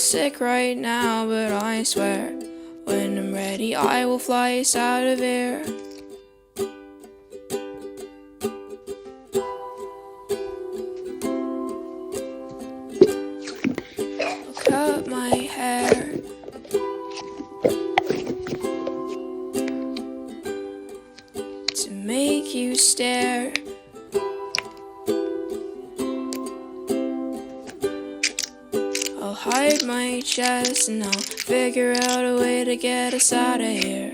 sick right now, but I swear, when I'm ready, I will fly us out of here. I'll cut my hair to make you stare. I'll hide my chest and I'll figure out a way to get us out of here.